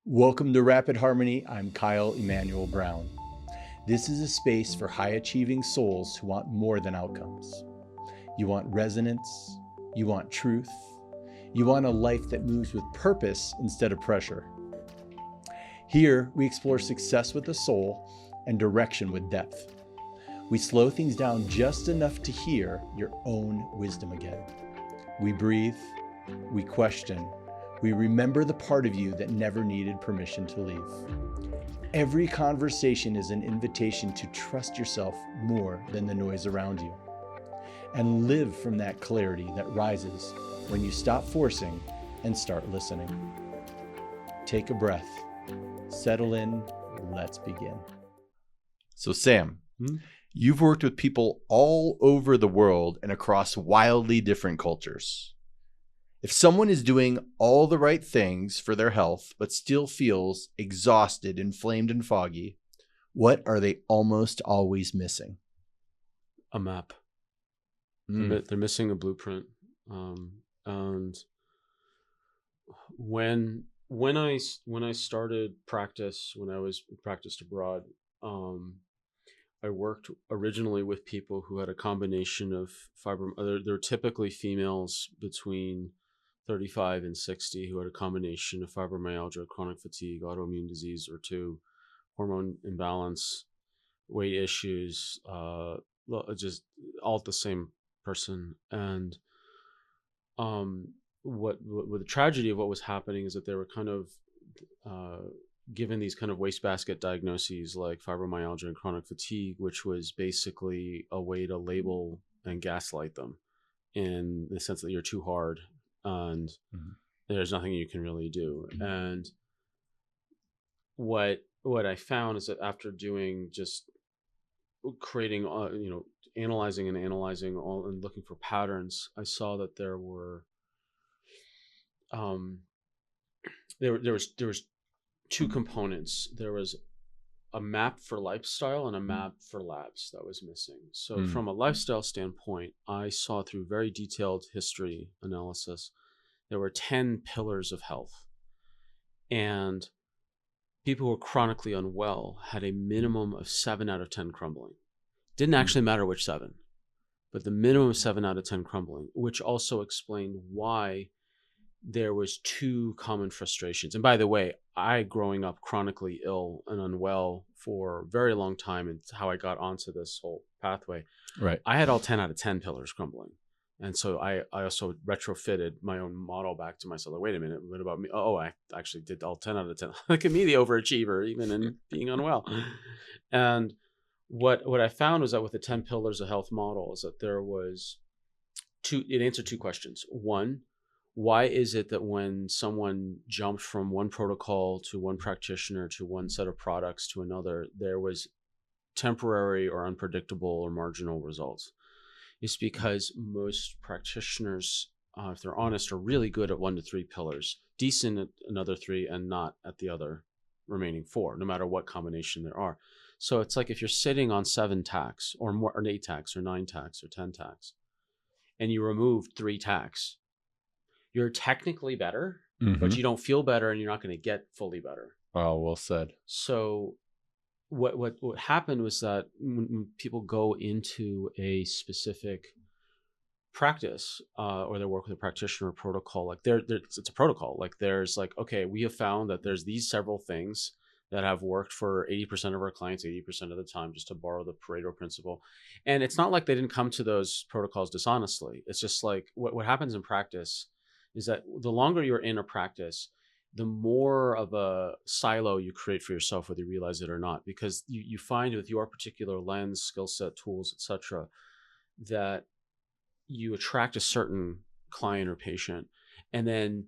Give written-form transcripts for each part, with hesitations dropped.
Welcome to Rapid Harmony. I'm Kyle Emmanuel Brown. This is a space for high-achieving souls who want more than outcomes. You want resonance, you want truth, you want a life that moves with purpose instead of pressure. Here, we explore success with the soul and direction with depth. We slow things down just enough to hear your own wisdom again. We breathe, we question, we remember the part of you that never needed permission to leave. Every conversation is an invitation to trust yourself more than the noise around you, and live from that clarity that rises when you stop forcing and start listening. Take a breath, settle in, let's begin. So Sam, you've worked with people all over the world and across wildly different cultures. If someone is doing all the right things for their health, but still feels exhausted, inflamed, and foggy, what are they almost always missing? A map. They're missing a blueprint. And when I started practice, when I was practiced abroad, I worked originally with people who had a combination of they're typically females between 35 and 60 who had a combination of fibromyalgia, chronic fatigue, autoimmune disease or two, hormone imbalance, weight issues, just all the same person. And what the tragedy of what was happening is that they were kind of given these kind of wastebasket diagnoses like fibromyalgia and chronic fatigue, which was basically a way to label and gaslight them in the sense that you're too hard and there's nothing you can really do. And what I found is that after doing just creating, analyzing all and looking for patterns, I saw that there were there was two components. There was a map for lifestyle and a map for labs that was missing. So from a lifestyle standpoint, I saw through very detailed history analysis, there were 10 pillars of health. And people who were chronically unwell had a minimum of 7 out of 10 crumbling. Didn't actually matter which 7, but the minimum of 7 out of 10 crumbling, which also explained why there was 2 common frustrations. And by the way, I, growing up chronically ill and unwell for a very long time, and how I got onto this whole pathway, Right. I had all 10 out of 10 pillars crumbling. And so I also retrofitted my own model back to myself. Like, wait a minute, what about me? Oh, I actually did all 10 out of 10. Look at me, the overachiever, even in being unwell. And what I found was that with the 10 pillars of health model is that there was it answered 2 questions. One, why is it that when someone jumped from one protocol to one practitioner to one set of products to another, there was temporary or unpredictable or marginal results? It's because most practitioners, if they're honest, are really good at 1 to 3 pillars, decent at another 3, and not at the other remaining 4, no matter what combination there are. So it's like if you're sitting on 7 tacks or more, or 8 tacks or 9 tacks or 10 tacks, and you remove 3 tacks, you're technically better, but you don't feel better and you're not going to get fully better. Oh, well said. So what happened was that when people go into a specific practice or they work with a practitioner or protocol, like it's a protocol. Like there's like, okay, we have found that there's these several things that have worked for 80% of our clients 80% of the time, just to borrow the Pareto principle. And it's not like they didn't come to those protocols dishonestly. It's just like what happens in practice is that the longer you're in a practice, the more of a silo you create for yourself, whether you realize it or not, because you find with your particular lens, skill set, tools, etc., that you attract a certain client or patient, and then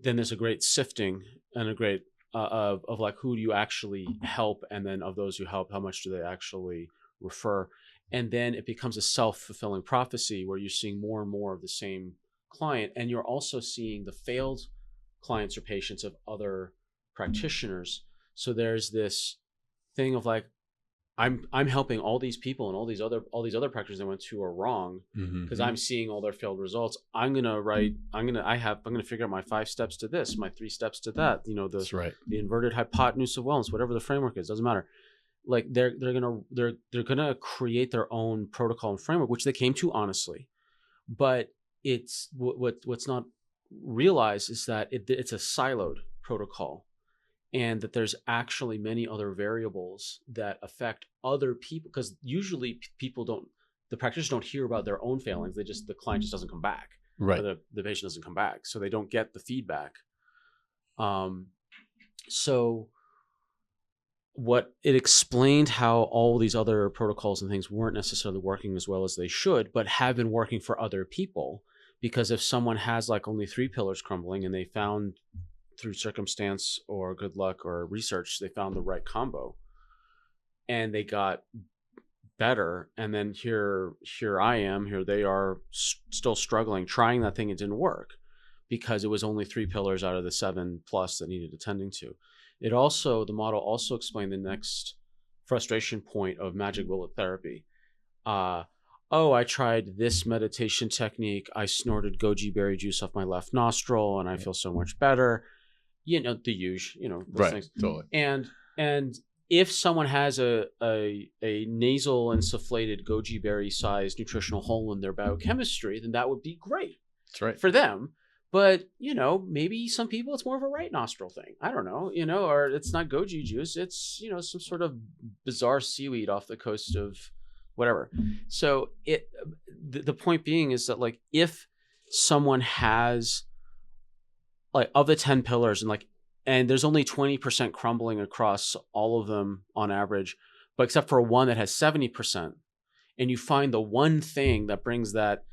there's a great sifting and a great of like, who do you actually help, and then of those you help, how much do they actually refer, and then it becomes a self-fulfilling prophecy where you're seeing more and more of the same client, and you're also seeing the failed clients or patients of other practitioners. So there's this thing of like, I'm helping all these people, and all these other practitioners I went to are wrong, because I'm seeing all their failed results. I'm gonna figure out my 5 steps to this, my 3 steps to that. That's right. The inverted hypotenuse of wellness, whatever the framework is, doesn't matter. Like they're gonna create their own protocol and framework, which they came to honestly, but it's what's not realized is that it's a siloed protocol, and that there's actually many other variables that affect other people, because usually the practitioners don't hear about their own failings. The client just doesn't come back, right? Or the patient doesn't come back, so they don't get the feedback. So what it explained how all these other protocols and things weren't necessarily working as well as they should, but have been working for other people. Because if someone has like only 3 pillars crumbling, and they found through circumstance or good luck or research, they found the right combo and they got better. And then here they are still struggling, trying that thing. It didn't work because it was only 3 pillars out of the 7 plus that needed attending to. The model also explained the next frustration point of magic bullet therapy. I tried this meditation technique. I snorted goji berry juice off my left nostril and I feel so much better. The usual, those right, things. Totally. And if someone has a nasal insufflated goji berry sized nutritional hole in their biochemistry, then that would be great. That's right. For them. But, maybe some people it's more of a right nostril thing. I don't know, or it's not goji juice. It's, some sort of bizarre seaweed off the coast of whatever. So the point being is that, like, if someone has, like, of the 10 pillars and there's only 20% crumbling across all of them on average, but except for one that has 70%, and you find the one thing that brings that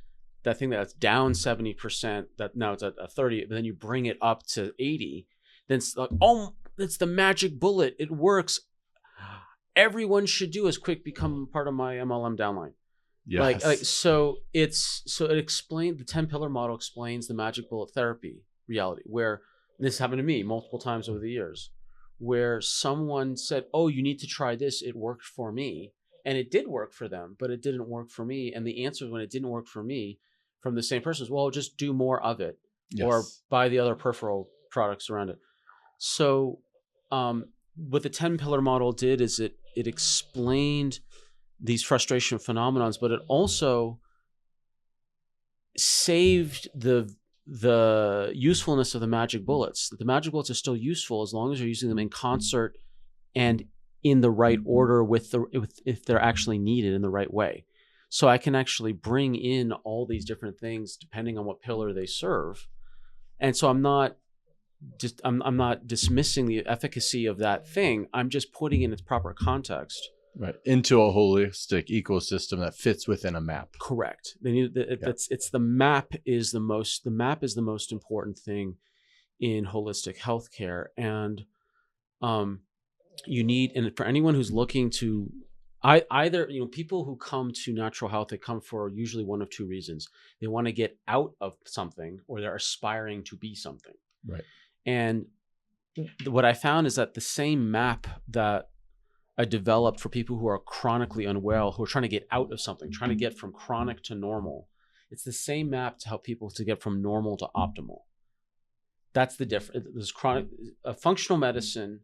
thing that's down 70%, that now it's at a 30, but then you bring it up to 80, then it's like, it's the magic bullet. It works. Everyone should do as quick become part of my MLM downline. Yes. So it explained, the 10 pillar model explains the magic bullet therapy reality, where this happened to me multiple times over the years, where someone said, you need to try this. It worked for me. And it did work for them, but it didn't work for me. And the answer when it didn't work for me from the same person is, well, just do more of it. Yes. Or buy the other peripheral products around it. So what the 10 pillar model did is it explained these frustration phenomenons, but it also saved the usefulness of the magic bullets. The magic bullets are still useful as long as you're using them in concert and in the right order if they're actually needed in the right way. So I can actually bring in all these different things depending on what pillar they serve. And so I'm not dismissing the efficacy of that thing. I'm just putting it in its proper context. Right. Into a holistic ecosystem that fits within a map. Correct. The map is the most important thing in holistic healthcare. And and for anyone who's looking to either, people who come to natural health, they come for usually one of 2 reasons. They want to get out of something, or they're aspiring to be something. Right. And what I found is that the same map that I developed for people who are chronically unwell, who are trying to get out of something, trying to get from chronic to normal, it's the same map to help people to get from normal to optimal. That's the difference. There's functional medicine.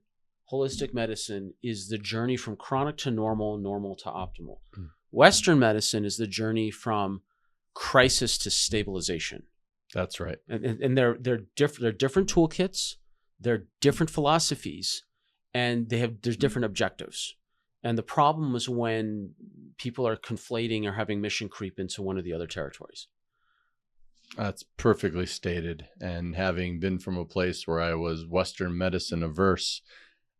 Holistic medicine is the journey from chronic to normal, normal to optimal. Western medicine is the journey from crisis to stabilization. That's right. And they're different toolkits, they're different philosophies, and there's different objectives. And the problem is when people are conflating or having mission creep into one of the other territories. That's perfectly stated. And having been from a place where I was Western medicine averse,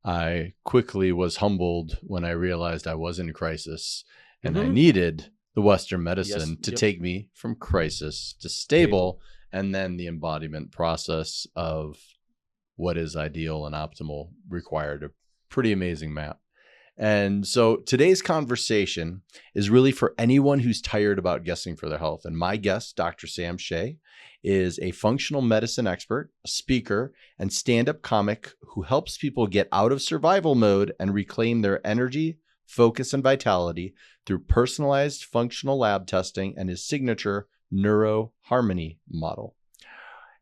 I quickly was humbled when I realized I was in crisis, and I needed the Western medicine to take me from crisis to stable, and then the embodiment process of what is ideal and optimal required a pretty amazing map. And so today's conversation is really for anyone who's tired about guessing for their health. And my guest, Dr. Sam Shay, is a functional medicine expert, a speaker, and stand-up comic who helps people get out of survival mode and reclaim their energy, focus, and vitality through personalized functional lab testing and his signature neuroharmony model.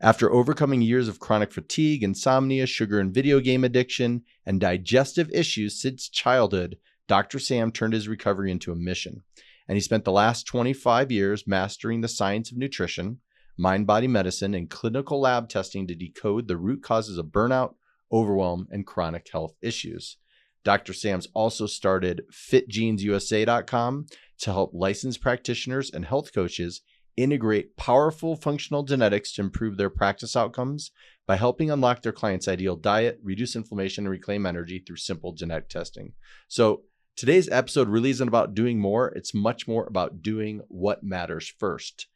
After overcoming years of chronic fatigue, insomnia, sugar and video game addiction, and digestive issues since childhood, Dr. Sam turned his recovery into a mission. And he spent the last 25 years mastering the science of nutrition, mind-body medicine, and clinical lab testing to decode the root causes of burnout, overwhelm, and chronic health issues. Dr. Sam's also started FitGenesUSA.com to help licensed practitioners and health coaches integrate powerful functional genetics to improve their practice outcomes by helping unlock their clients' ideal diet, reduce inflammation, and reclaim energy through simple genetic testing. So today's episode really isn't about doing more. It's much more about doing what matters first.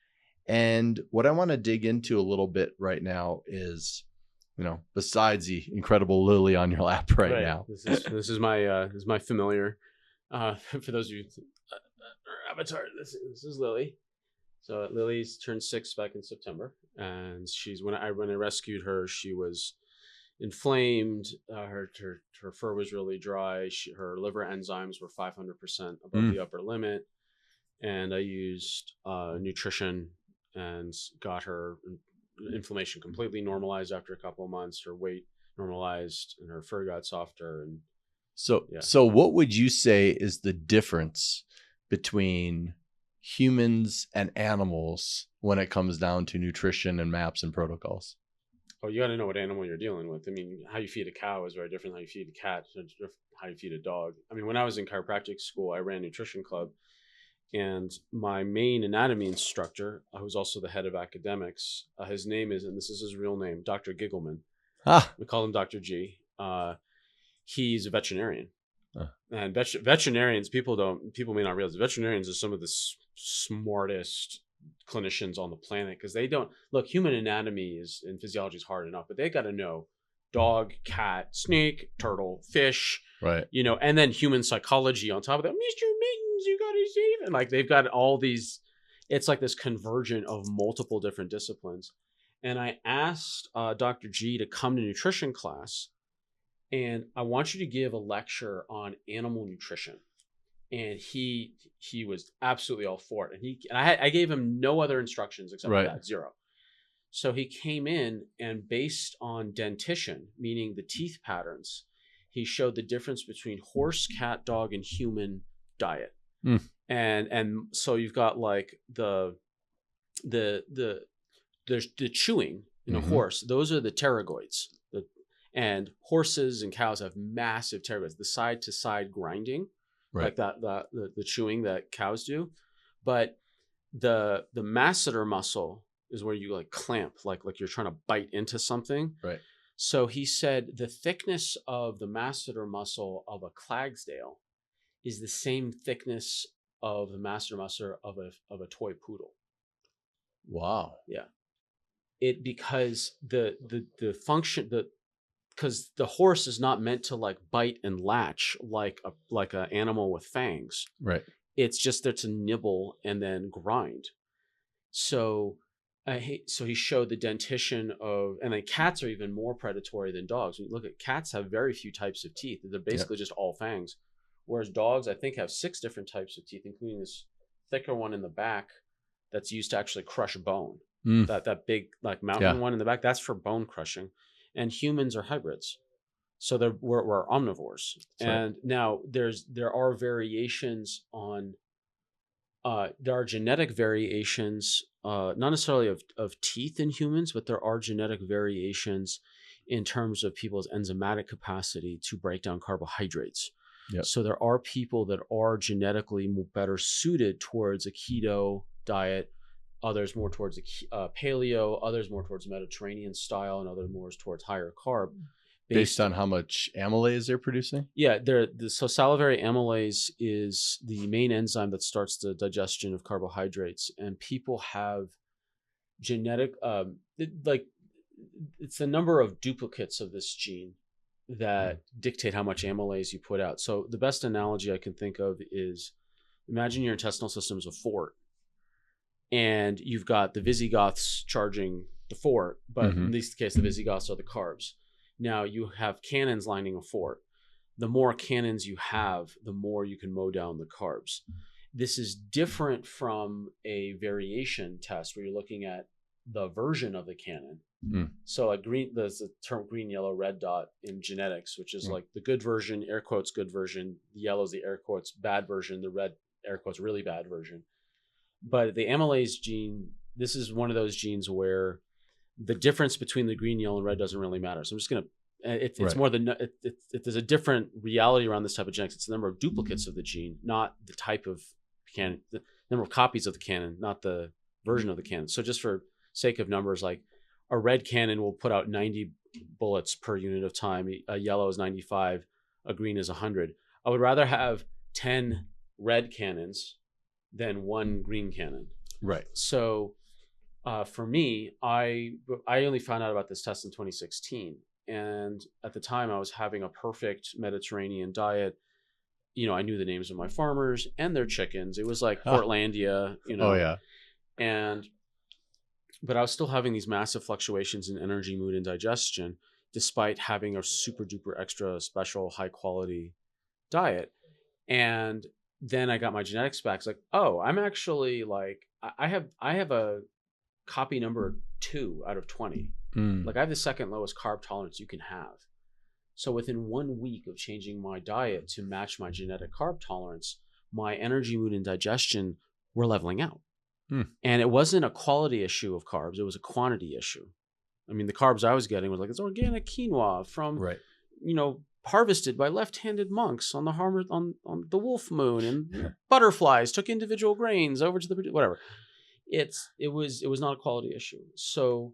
And what I want to dig into a little bit right now is, besides the incredible Lily on your lap right now. This is my familiar. For those of you, her avatar. This is Lily. So Lily's turned 6 back in September, and when I rescued her, she was inflamed. Her fur was really dry. Her liver enzymes were 500% above the upper limit, and I used nutrition and got her inflammation completely normalized after a couple of months. Her weight normalized, and her fur got softer. And so what would you say is the difference between humans and animals when it comes down to nutrition and maps and protocols? Oh, you got to know what animal you're dealing with. I mean, how you feed a cow is very different than how you feed a cat, how you feed a dog. I mean, when I was in chiropractic school, I ran a nutrition club, and my main anatomy instructor, who's also the head of academics, his name is, and this is his real name, Dr. Giggleman. We call him Dr. G. He's a veterinarian. And veterinarians, people may not realize, veterinarians are some of the smartest clinicians on the planet, because they don't look, human anatomy and physiology is hard enough, but they got to know dog, cat, snake, turtle, fish, right? And then human psychology on top of that. Mr. Mittens, you got to save, and like they've got all these. It's like this convergence of multiple different disciplines. And I asked Dr. G to come to nutrition class, and I want you to give a lecture on animal nutrition. And he was absolutely all for it. And I gave him no other instructions except for that, zero. So he came in, and based on dentition, meaning the teeth patterns, he showed the difference between horse, cat, dog, and human diet. And so you've got like there's the chewing in a horse. Those are the pterygoids. And horses and cows have massive pterygoids, the side to side grinding. Right. Like the chewing that cows do. But the masseter muscle is where you like clamp, like you're trying to bite into something. Right. So he said the thickness of the masseter muscle of a Clydesdale is the same thickness of the masseter muscle of a toy poodle. Wow. Yeah. Because the function, because the horse is not meant to like bite and latch like an animal with fangs. Right. It's just there to nibble and then grind. So he showed the dentition of, and then cats are even more predatory than dogs. When you look at cats, have very few types of teeth. They're basically just all fangs. Whereas dogs, I think, have 6 different types of teeth, including this thicker one in the back that's used to actually crush bone. That big like mountain one in the back, that's for bone crushing. And humans are hybrids, so we're omnivores. That's and right. Now there are variations on, there are genetic variations, not necessarily of teeth in humans, but there are genetic variations in terms of people's enzymatic capacity to break down carbohydrates. Yep. So there are people that are genetically better suited towards a keto diet, others more towards paleo, others more towards Mediterranean style, and others more towards higher carb. Based on how much amylase they're producing? Yeah, so salivary amylase is the main enzyme that starts the digestion of carbohydrates, and people have genetic, it's the number of duplicates of this gene that dictate how much amylase you put out. So the best analogy I can think of is, imagine your intestinal system is a fort, and you've got the Visigoths charging the fort, but in this case, the Visigoths are the carbs. Now you have cannons lining a fort. the more cannons you have, the more you can mow down the carbs. This is different from a variation test where you're looking at the version of the cannon. So there's the term green, yellow, red dot in genetics, which is like the good version, air quotes, good version. The yellow is the air quotes, bad version. The red, air quotes, really bad version. But the amylase gene, this is one of those genes where the difference between the green, yellow, and red doesn't really matter. So I'm just going to, it's more than, there's a different reality around this type of genetics. It's the number of duplicates of the gene, not the type of cannon, the number of copies of the cannon, not the version of the cannon. So just for sake of numbers, like a red cannon will put out 90 bullets per unit of time. A yellow is 95. A green is 100. I would rather have 10 red cannons than one green cannon. Right. So for me, I only found out about this test in 2016. And at the time I was having a perfect Mediterranean diet. You know, I knew the names of my farmers and their chickens. It was like Portlandia, you know. Oh, yeah. But I was still having these massive fluctuations in energy, mood, and digestion, despite having a super duper extra special high quality diet. And then I got my genetics back. It's like, oh, I'm actually like, I have a copy number 2 out of 20. Like I have the second lowest carb tolerance you can have. So within 1 week of changing my diet to match my genetic carb tolerance, my energy, mood, and digestion were leveling out. And it wasn't a quality issue of carbs. It was a quantity issue. I mean, the carbs I was getting was like, it's organic quinoa from, you know, harvested by left-handed monks on the wolf moon, and butterflies took individual grains over to the, whatever. It was not a quality issue. So,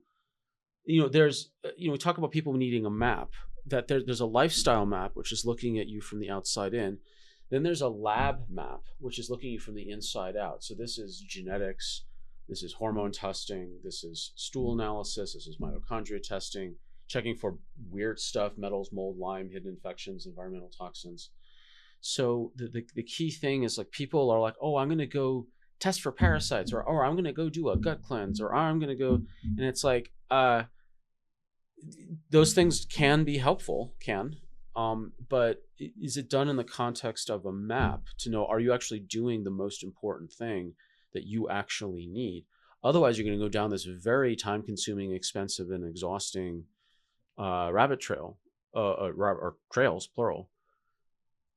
you know, there's, you know, we talk about people needing a map, that there's a lifestyle map, which is looking at you from the outside in. Then there's a lab map, which is looking at you from the inside out. So this is genetics, this is hormone testing, this is stool analysis, this is mitochondria testing, checking for weird stuff, metals, mold, Lyme, hidden infections, environmental toxins. So the key thing is, like, people are like, oh, I'm going to go test for parasites, or I'm going to go do a gut cleanse, or I'm going to go, and it's like, those things can be helpful, but is it done in the context of a map to know, are you actually doing the most important thing that you actually need? Otherwise, you're going to go down this very time-consuming, expensive, and exhausting rabbit trail, or trails, plural,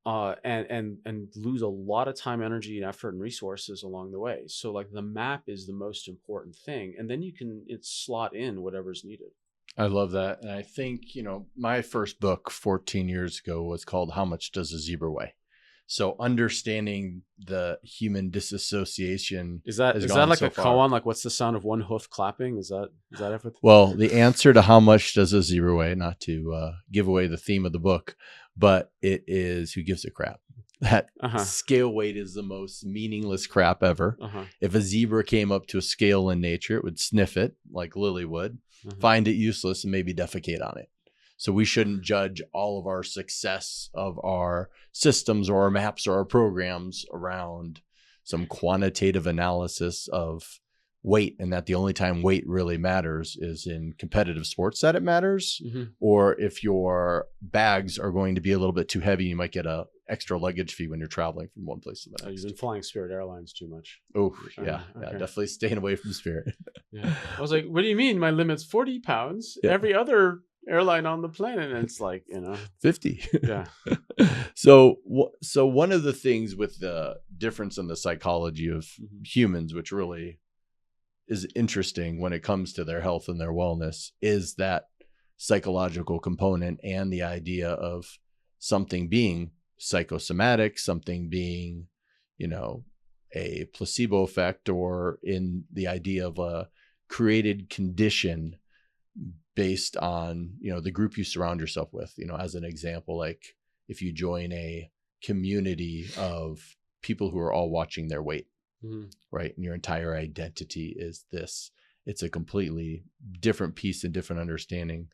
and lose a lot of time, energy, and effort and resources along the way. So, like, the map is the most important thing, and then you can slot in whatever's needed. I love that. And I think, you know, my first book 14 years ago was called How Much Does a Zebra Weigh? So understanding the human disassociation. Is that like a koan? Like, what's the sound of one hoof clapping? Is that everything? Well, the answer to how much does a zebra weigh, not to give away the theme of the book, but it is who gives a crap. That scale weight is the most meaningless crap ever. If a zebra came up to a scale in nature, it would sniff it like Lily would, find it useless, and maybe defecate on it. So we shouldn't judge all of our success of our systems or our maps or our programs around some quantitative analysis of weight, and that the only time weight really matters is in competitive sports that it matters, or if your bags are going to be a little bit too heavy, you might get a extra luggage fee when you're traveling from one place to the next. You've been flying Spirit Airlines too much. Oh, yeah. Definitely staying away from Spirit. I was like, what do you mean? My limit's 40 pounds. Every other airline on the planet, and it's like, 50. Yeah. So one of the things with the difference in the psychology of humans, which really is interesting when it comes to their health and their wellness, is that psychological component and the idea of something being psychosomatic, something being, a placebo effect, or in the idea of a created condition based on, the group you surround yourself with. As an example, like if you join a community of people who are all watching their weight, right? And your entire identity is this. It's a completely different piece and different understanding.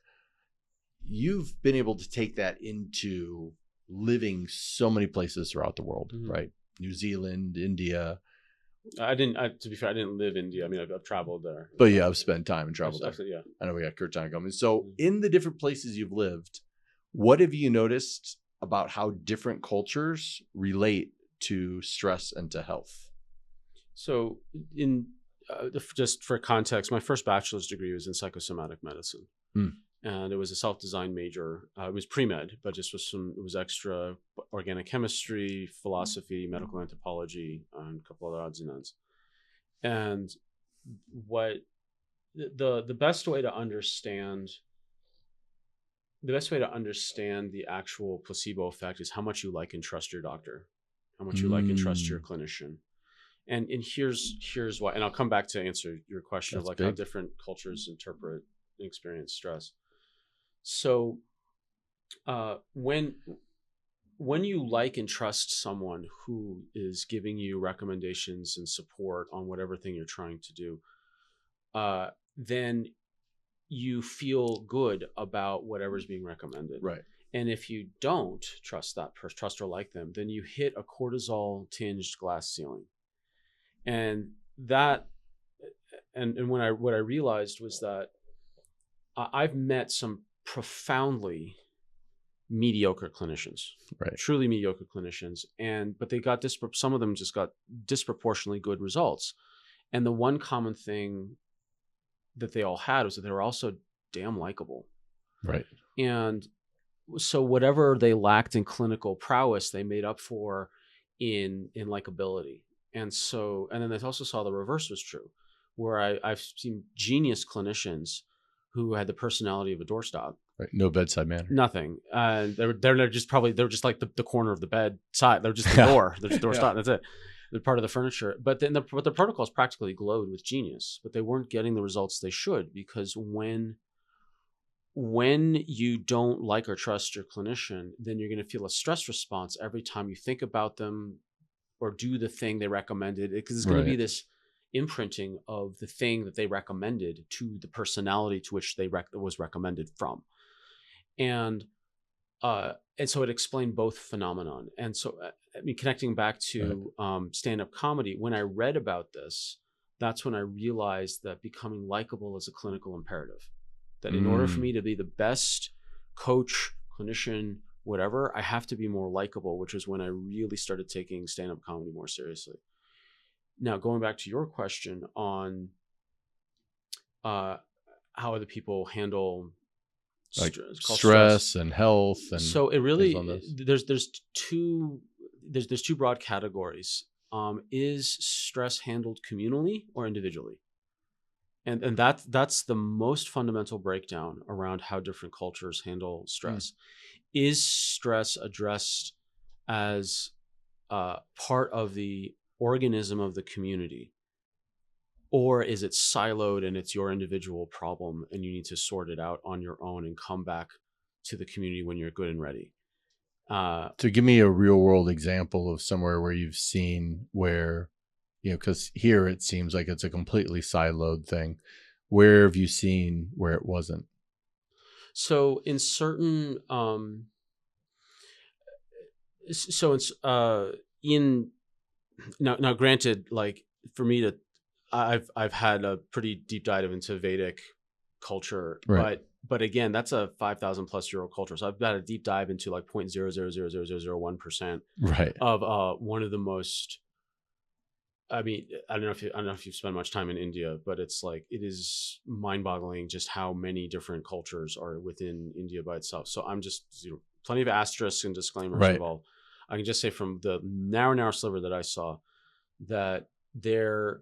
You've been able to take that into living so many places throughout the world, right? New Zealand, India. To be fair, I didn't live in India. I mean, I've traveled there. But yeah, I've spent time and traveled there. Yeah. I know we got Kurt John coming. So in the different places you've lived, what have you noticed about how different cultures relate to stress and to health? So in just for context, my first bachelor's degree was in psychosomatic medicine. And it was a self-designed major. It was pre-med, but just it was extra organic chemistry, philosophy, medical anthropology, and a couple other odds and ends. And what the best way to understand the actual placebo effect is how much you like and trust your doctor, how much you like and trust your clinician. And here's why, and I'll come back to answer your question. That's of like big. How different cultures interpret and experience stress. So when you like and trust someone who is giving you recommendations and support on whatever thing you're trying to do, then you feel good about whatever's being recommended. Right. And if you don't trust that person, trust or like them, then you hit a cortisol tinged glass ceiling. And that, and what I realized was that I've met some profoundly mediocre clinicians, right? Truly mediocre clinicians, but they got some of them just got disproportionately good results. And the one common thing that they all had was that they were also damn likable, right? And so whatever they lacked in clinical prowess, they made up for in likability. And then they also saw the reverse was true, where I've seen genius clinicians who had the personality of a doorstop. Right. No bedside manner. Nothing. They're just like the corner of the bed side. They're just the door. They're just doorstop. That's it. They're part of the furniture. But then the protocols practically glowed with genius, but they weren't getting the results they should, because when you don't like or trust your clinician, then you're going to feel a stress response every time you think about them or do the thing they recommended, because it's going to be this imprinting of the thing that they recommended to the personality to which was recommended from. And so it explained both phenomenon. And so, I mean, connecting back to stand-up comedy, when I read about this, that's when I realized that becoming likable is a clinical imperative. That in order for me to be the best coach, clinician, whatever, I have to be more likable, which is when I really started taking stand-up comedy more seriously. Now, going back to your question on how other people handle stress and health, and so it really there's two broad categories. Is stress handled communally or individually? And that's the most fundamental breakdown around how different cultures handle stress. Is stress addressed as part of the organism of the community, or is it siloed and it's your individual problem and you need to sort it out on your own and come back to the community when you're good and ready? So give me a real world example of somewhere where you've seen where, because here it seems like it's a completely siloed thing. Where have you seen where it wasn't? So in certain, now granted, like for me I've had a pretty deep dive into Vedic culture, right. but again, that's a 5,000 plus year old culture. So I've got a deep dive into like 0.0000001% right. of one of the most. I mean, I don't know if you've spent much time in India, but it's like, it is mind-boggling just how many different cultures are within India by itself. So I'm just, plenty of asterisks and disclaimers involved. I can just say from the narrow sliver that I saw, that there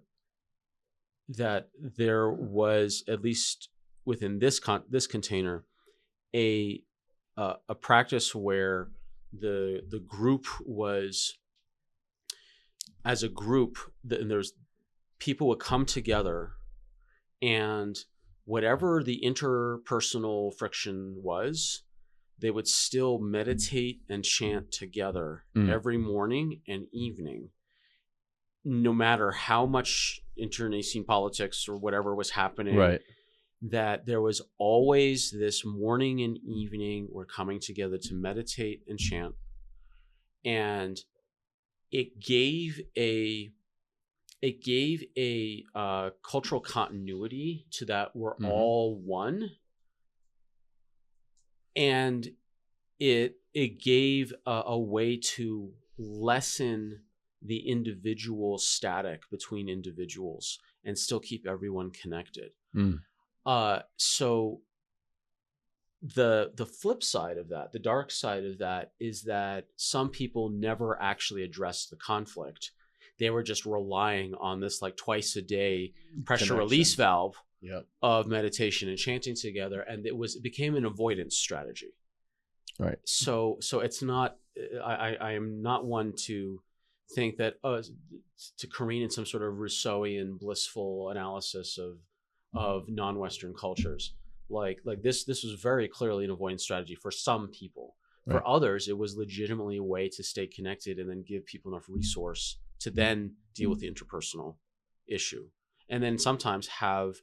was, at least within this container, a practice where the group was, as a group, and there's people would come together, and whatever the interpersonal friction was, they would still meditate and chant together every morning and evening, no matter how much internecine politics or whatever was happening. Right. That there was always this morning and evening we're coming together to meditate and chant. And it gave a cultural continuity to that we're all one. And it gave a way to lessen the individual static between individuals and still keep everyone connected. Mm. So the flip side of that, the dark side of that, is that some people never actually addressed the conflict. They were just relying on this like twice a day pressure release valve of meditation and chanting together, and it became an avoidance strategy. Right. So it's not. I am not one to think that to careen in some sort of Rousseauian blissful analysis of non-Western cultures. Like this was very clearly an avoidance strategy for some people. For others, it was legitimately a way to stay connected and then give people enough resource to then deal with the interpersonal issue. And then sometimes have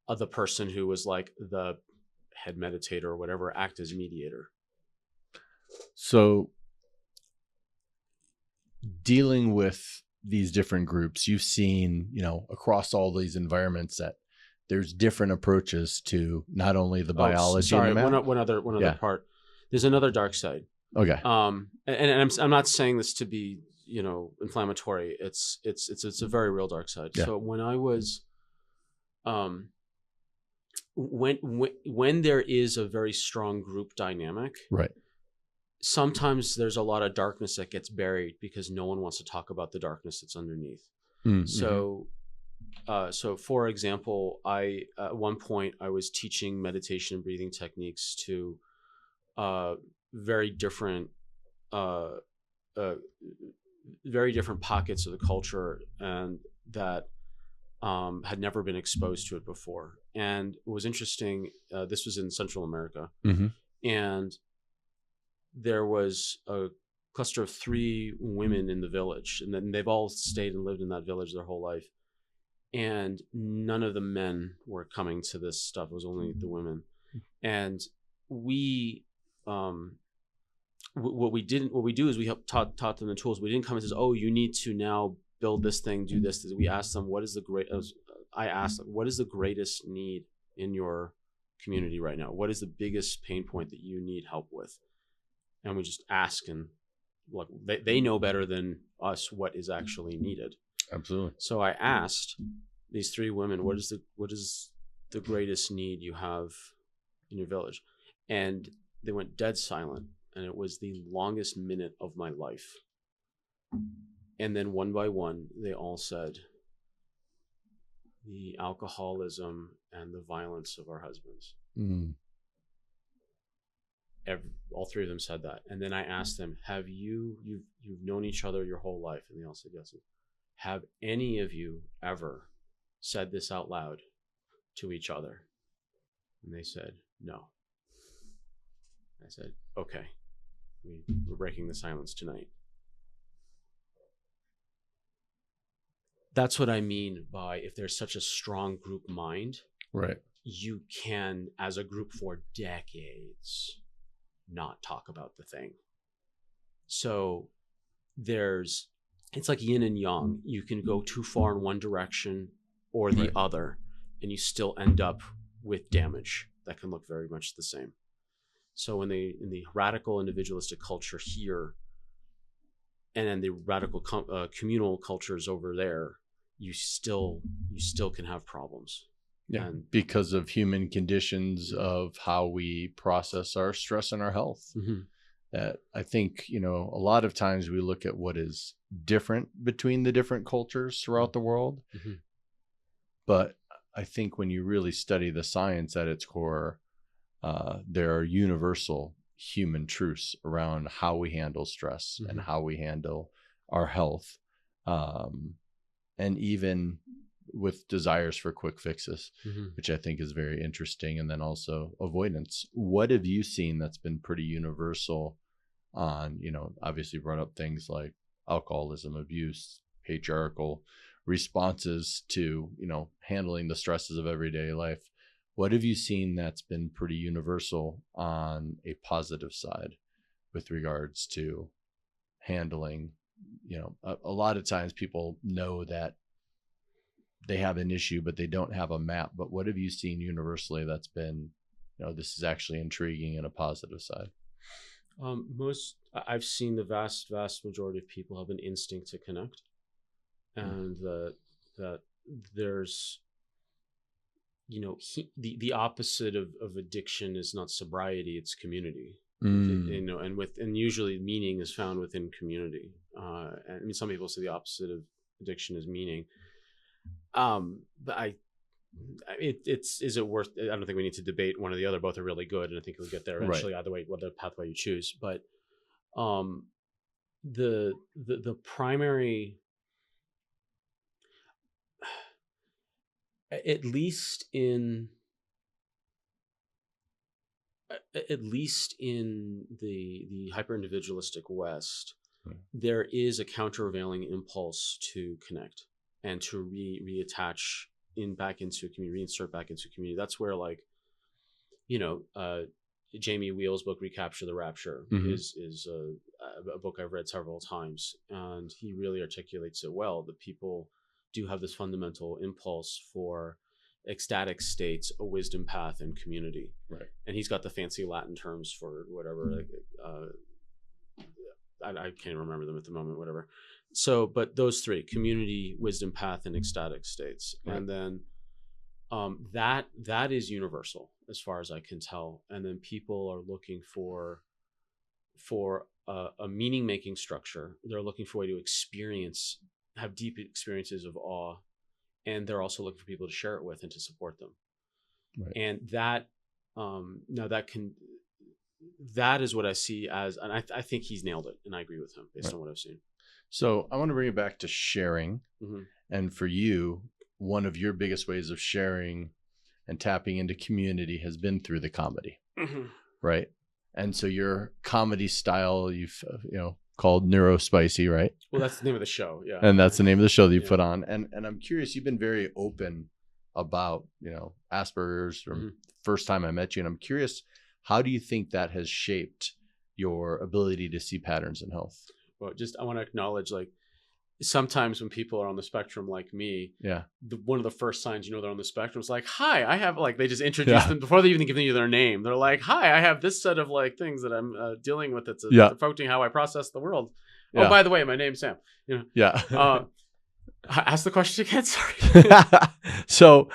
the person who was like the head meditator or whatever act as mediator. So dealing with these different groups, you've seen, across all these environments that there's different approaches to not only the biology. Sorry, and the one other part. There's another dark side. Okay. And I'm not saying this to be, inflammatory. It's a very real dark side. Yeah. So when I was, when there is a very strong group dynamic, right, sometimes there's a lot of darkness that gets buried because no one wants to talk about the darkness that's underneath. Mm-hmm. So for example, at one point I was teaching meditation and breathing techniques to very different pockets of the culture, and that had never been exposed to it before. And it was interesting. This was in Central America, mm-hmm. and there was a cluster of 3 women in the village, and then they've all stayed and lived in that village their whole life. And none of the men were coming to this stuff. It was only the women. And we, what we do is we help taught them the tools. We didn't come and say, oh, you need to now build this thing, do this. We asked them, I asked them, what is the greatest need in your community right now? What is the biggest pain point that you need help with? And we just ask, and look, they know better than us what is actually needed. Absolutely. So I asked these 3 women, what is the greatest need you have in your village? And they went dead silent, and it was the longest minute of my life. And then one by one, they all said, the alcoholism and the violence of our husbands. Mm. All 3 of them said that. And then I asked them, have you've known each other your whole life? And they all said yes. Have any of you ever said this out loud to each other? And they said, no. I said, okay, we're breaking the silence tonight. That's what I mean by, if there's such a strong group mind, right, you can, as a group for decades, not talk about the thing. So it's like yin and yang. You can go too far in one direction or the other, and you still end up with damage that can look very much the same. So in the radical individualistic culture here, and then the radical communal cultures over there, you still can have problems. Yeah, and because of human conditions of how we process our stress and our health. Mm-hmm. That I think, a lot of times we look at what is different between the different cultures throughout the world. Mm-hmm. But I think when you really study the science at its core, there are universal human truths around how we handle stress, mm-hmm. and how we handle our health. And even with desires for quick fixes, mm-hmm. which I think is very interesting. And then also avoidance. What have you seen that's been pretty universal on, obviously brought up things like alcoholism, abuse, patriarchal responses to, handling the stresses of everyday life. What have you seen that's been pretty universal on a positive side with regards to handling, a lot of times people know that they have an issue, but they don't have a map. But what have you seen universally that's been, this is actually intriguing in a positive side? I've seen the vast majority of people have an instinct to connect, and that there's, the opposite of addiction is not sobriety, it's community. And usually meaning is found within community. I mean, some people say the opposite of addiction is meaning. But is it worth? I don't think we need to debate one or the other. Both are really good, and I think we'll get there eventually. Either way, whatever pathway you choose. But the primary, at least in the hyper individualistic West, there is a countervailing impulse to connect and to reattach back into a community, reinsert back into a community. That's where, like, Jamie Wheel's book Recapture the Rapture is a book I've read several times, and he really articulates it well, that people do have this fundamental impulse for ecstatic states, a wisdom path, and community. Right. And he's got the fancy Latin terms for whatever. I can't remember them at the moment, whatever. So, but those three: community, wisdom path, and ecstatic states. Right. And then that is universal as far as I can tell. And then people are looking for a meaning-making structure. They're looking for a way to have deep experiences of awe, and they're also looking for people to share it with and to support them. Right. And that that is what I see as, and I think he's nailed it, and I agree with him based on what I've seen. So I want to bring it back to sharing. And for you, one of your biggest ways of sharing and tapping into community has been through the comedy, right? And so your comedy style, you've called Neurospicy, right? Well, that's the name of the show, yeah. And that's the name of the show that you put on. And I'm curious, you've been very open about Asperger's from the first time I met you, and I'm curious, how do you think that has shaped your ability to see patterns in health? Well, I want to acknowledge, like, sometimes when people are on the spectrum like me, one of the first signs they're on the spectrum is like, hi, I have, like, they just introduce them before they even give you their name. They're like, hi, I have this set of, like, things that I'm dealing with. It's affecting how I process the world. Oh, by the way, my name's Sam. Ask the question again. Sorry. So,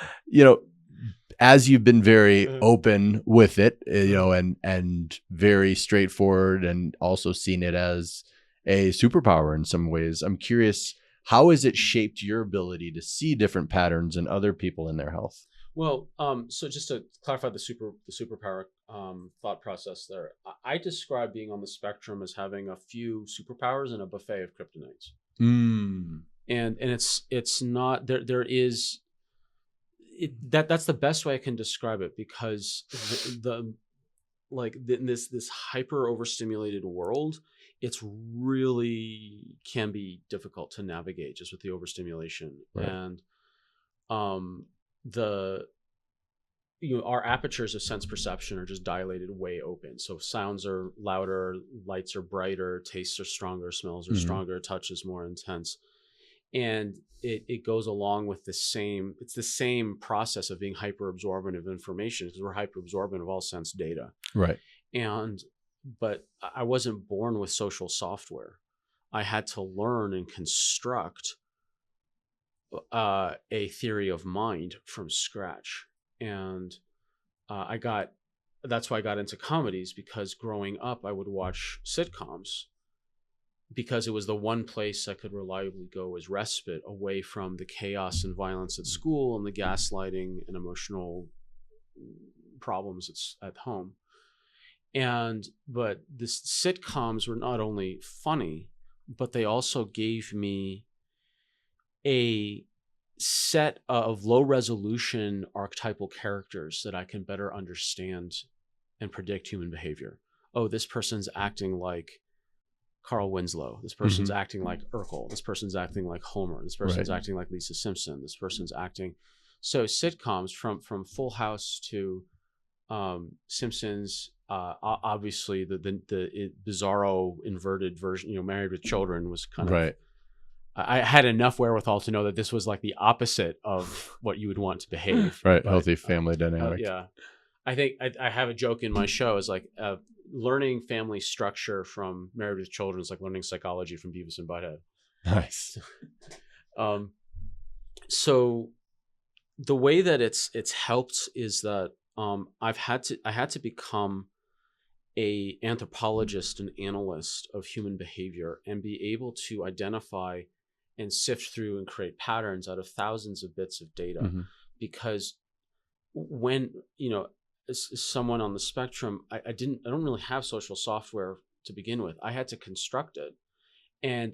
as you've been very open with it, and very straightforward, and also seen it as a superpower in some ways, I'm curious, how has it shaped your ability to see different patterns in other people in their health? Well, so just to clarify the superpower thought process there, I describe being on the spectrum as having a few superpowers and a buffet of kryptonites. And it's not there is that's the best way I can describe it, because in this hyper overstimulated world, it's really can be difficult to navigate just with the overstimulation. Right. And our apertures of sense perception are just dilated way open. So sounds are louder, lights are brighter, tastes are stronger, smells are stronger, touch is more intense. And it goes along with the same process of being hyper absorbent of information, because we're hyper absorbent of all sense data. Right. But I wasn't born with social software. I had to learn and construct a theory of mind from scratch. And that's why I got into comedies, because growing up I would watch sitcoms, because it was the one place I could reliably go as respite away from the chaos and violence at school and the gaslighting and emotional problems at home. But the sitcoms were not only funny, but they also gave me a set of low resolution archetypal characters that I can better understand and predict human behavior. Oh, this person's acting like Carl Winslow. This person's acting like Urkel. This person's acting like Homer. This person's acting like Lisa Simpson. This person's acting. So sitcoms from Full House to Simpsons, obviously the bizarro inverted version, Married with Children was kind of, I had enough wherewithal to know that this was like the opposite of what you would want to behave. Right. But, healthy family dynamic. I think I have a joke in my show is like, learning family structure from Married with Children is like learning psychology from Beavis and Butthead. Nice. So the way that it's helped is that I had to become a anthropologist and analyst of human behavior and be able to identify and sift through and create patterns out of thousands of bits of data. Mm-hmm. Because when, as someone on the spectrum, I don't really have social software to begin with. I had to construct it. And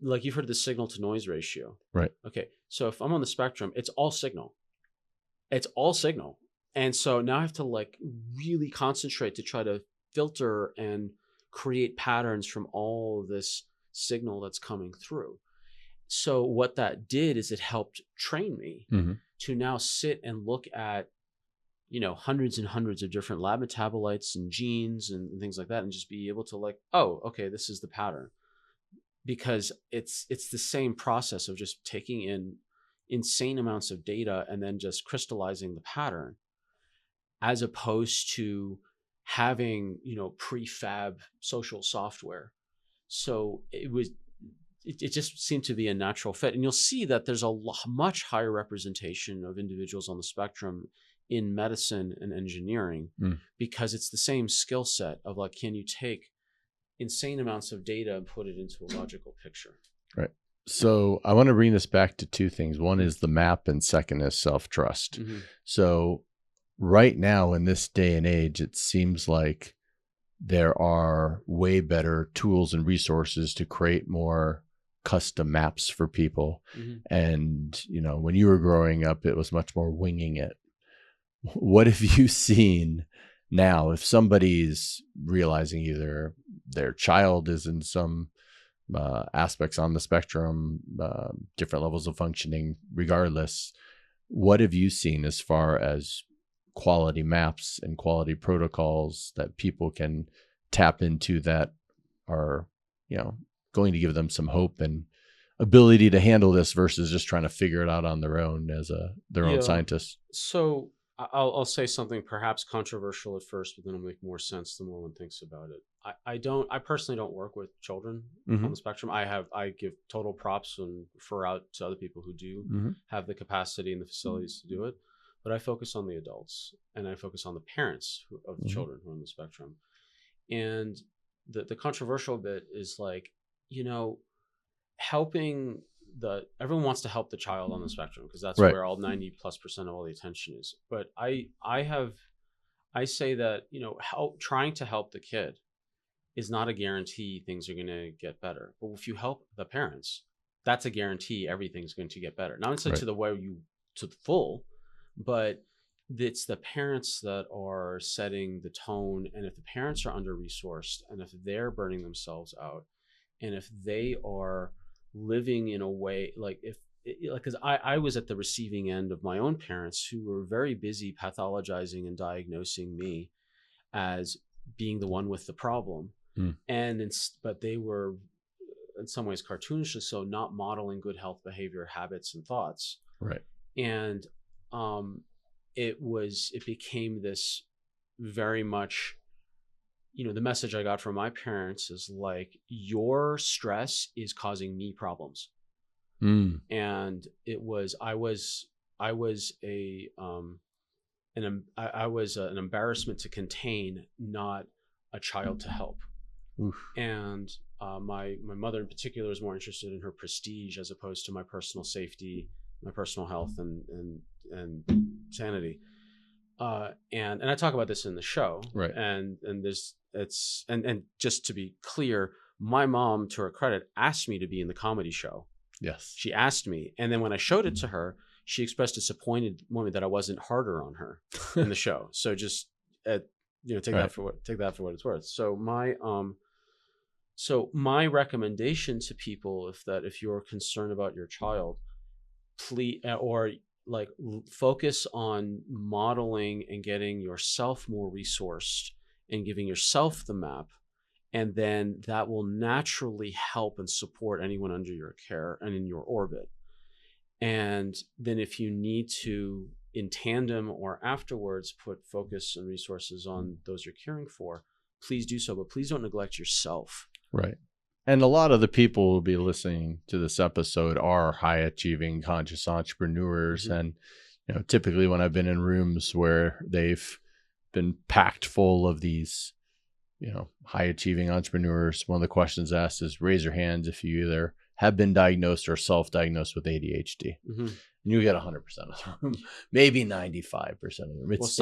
like you've heard the signal to noise ratio. Right. Okay. So if I'm on the spectrum, it's all signal. It's all signal. And so now I have to like really concentrate to try to filter and create patterns from all of this signal that's coming through. So what that did is it helped train me to now sit and look at, hundreds and hundreds of different lab metabolites and genes and things like that, and just be able to like, oh, okay, this is the pattern. Because it's the same process of just taking in insane amounts of data and then just crystallizing the pattern, as opposed to having, prefab social software. So it just seemed to be a natural fit. And you'll see that there's a much higher representation of individuals on the spectrum in medicine and engineering, because it's the same skill set of like, can you take insane amounts of data and put it into a logical picture? Right. So I want to bring this back to two things. One is the map, and second is self-trust. So right now in this day and age, it seems like there are way better tools and resources to create more custom maps for people. And, when you were growing up, it was much more winging it. What have you seen now if somebody's realizing either their child is in some aspects on the spectrum, different levels of functioning, regardless, what have you seen as far as quality maps and quality protocols that people can tap into that are, going to give them some hope and ability to handle this versus just trying to figure it out on their own as their own scientist? So I'll say something perhaps controversial at first, but then it'll make more sense the more one thinks about it. I personally don't work with children on the spectrum. I give total props and refer out to other people who do have the capacity and the facilities to do it. But I focus on the adults, and I focus on the parents of the children who are on the spectrum. And the controversial bit is like, helping everyone wants to help the child on the spectrum, because that's where all 90+% of all the attention is. But I say that, trying to help the kid is not a guarantee things are going to get better. But if you help the parents, that's a guarantee everything's going to get better. Not necessarily to the full, but it's the parents that are setting the tone. And if the parents are under-resourced, and if they're burning themselves out, and if they are living in a way because I was at the receiving end of my own parents who were very busy pathologizing and diagnosing me as being the one with the problem. But they were in some ways cartoonishly so not modeling good health behavior, habits, and thoughts. Right. And it became this very much, the message I got from my parents is like, your stress is causing me problems. And I was an embarrassment to contain, not a child to help. And my mother in particular is more interested in her prestige as opposed to my personal safety, my personal health, and sanity. And I talk about this in the show, right? And just to be clear, my mom, to her credit, asked me to be in the comedy show. Yes, she asked me, and then when I showed it to her, she expressed disappointment that I wasn't harder on her in the show. So just take that for what it's worth. So my recommendation to people, if you're concerned about your child, please focus on modeling and getting yourself more resourced and giving yourself the map, and then that will naturally help and support anyone under your care and in your orbit. And then if you need to, in tandem or afterwards, put focus and resources on those you're caring for, please do so, but please don't neglect yourself. Right. And a lot of the people who will be listening to this episode are high achieving conscious entrepreneurs. And, typically when I've been in rooms where they've been packed full of these, high achieving entrepreneurs, one of the questions asked is raise your hands if you either have been diagnosed or self-diagnosed with ADHD. And you get 100% of the room, maybe 95% of the room. It's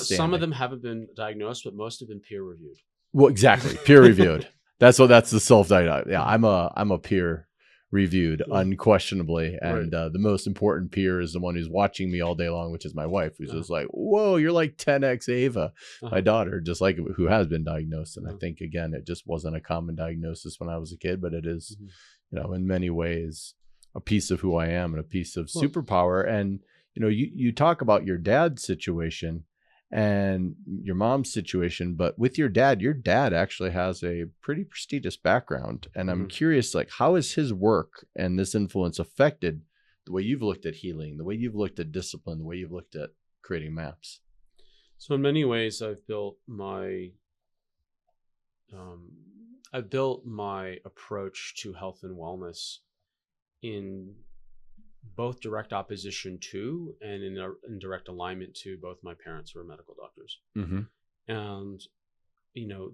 some of them haven't been diagnosed, but most have been peer reviewed. Well, exactly. Peer reviewed. That's the self-diagnosed. Yeah. I'm a peer reviewed unquestionably. And the most important peer is the one who's watching me all day long, which is my wife, who's just like, whoa, you're like 10x Ava, my daughter, just like who has been diagnosed. And I think, again, it just wasn't a common diagnosis when I was a kid, but it is, in many ways, a piece of who I am and a piece of superpower. And, you talk about your dad's situation and your mom's situation, but with your dad actually has a pretty prestigious background. And I'm curious, like, how has his work and this influence affected the way you've looked at healing, the way you've looked at discipline, the way you've looked at creating maps? So in many ways, I've built my approach to health and wellness in both direct opposition to and in direct alignment to both my parents, who are medical doctors. And